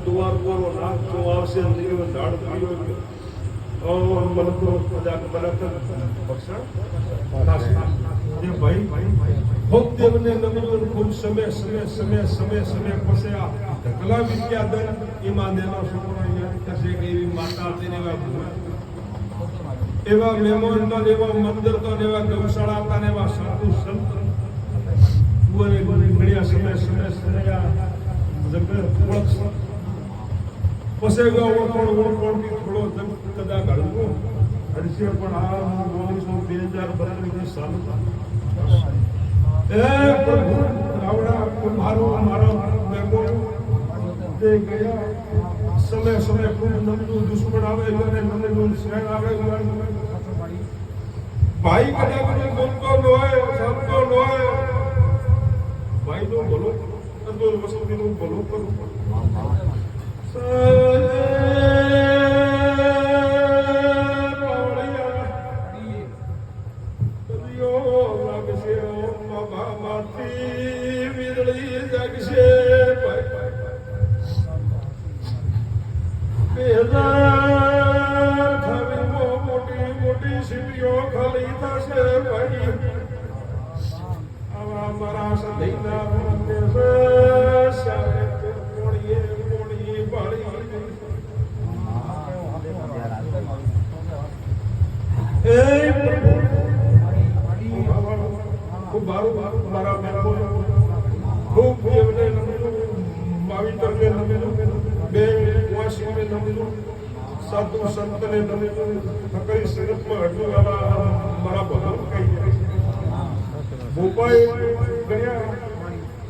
दुआर को नाक को आवश्य नहीं झाड़ दियो और मन को जाग बरकत बख्शा ये भाई भोग देव ने नमजोर खूब समय समय समय समय समय पसेया कला विद्या दर ईमान देना सुपरा याद कसे के माता तेने वा एवा मेमोन तो एवा मंदिर तो एवा गौशाला था ने वा साधु संत वो ने बढ़िया समय समय समय जगह ओळख पसेगा वो कोण की थोड़ो जब कदा घड़ो हरसे पण आ 2032 साल ए प्रभु रावड़ा मारो मारो मेमोन ते गया समय समय खूब नमजो दुश्मन आवे ने नमजो शरण आवे भाई कदा कदा बोलतो नोय सबको नोय भाई नो बोलो तो वस्तु नो बोलो करो साधु संत ने कई सिरप में हटू वाला मारा भगवान कही भोपाई गया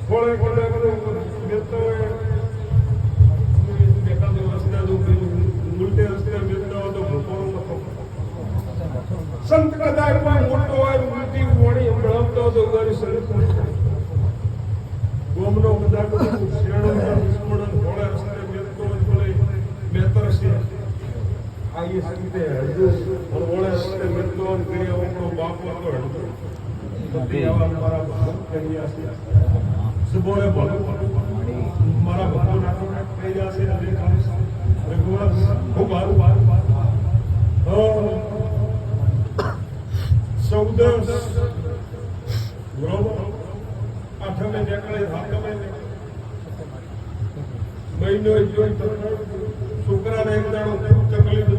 थोड़े थोड़े मिलते हुए बेटा जो रस्ते जो उल्टे रस्ते मिलते हो तो भोपाल संत का दाय में मोटो है उल्टी वाणी बढ़ाता हो तो गाड़ी सिरप गोमनो कदा को शेणो दुश्मन थोड़े रस्ते मिलते हो थोड़े बेहतर से आइए सकते हैं और बोले रस्ते मिलते और फिर अपनो बाप को हटो तो आवा हमारा भाव कहिया से सुबोले बोलो हमारा भाव नाको कहिया से देखा रेगुलर खूब बारू और सौदस बरोबर 8 में निकले 7 में महीनो જોઈ તો છોકરાને એક દાડો ખૂબ તકલીફ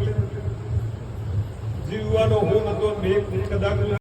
જીવવાનો હું નતો મેં કદાચ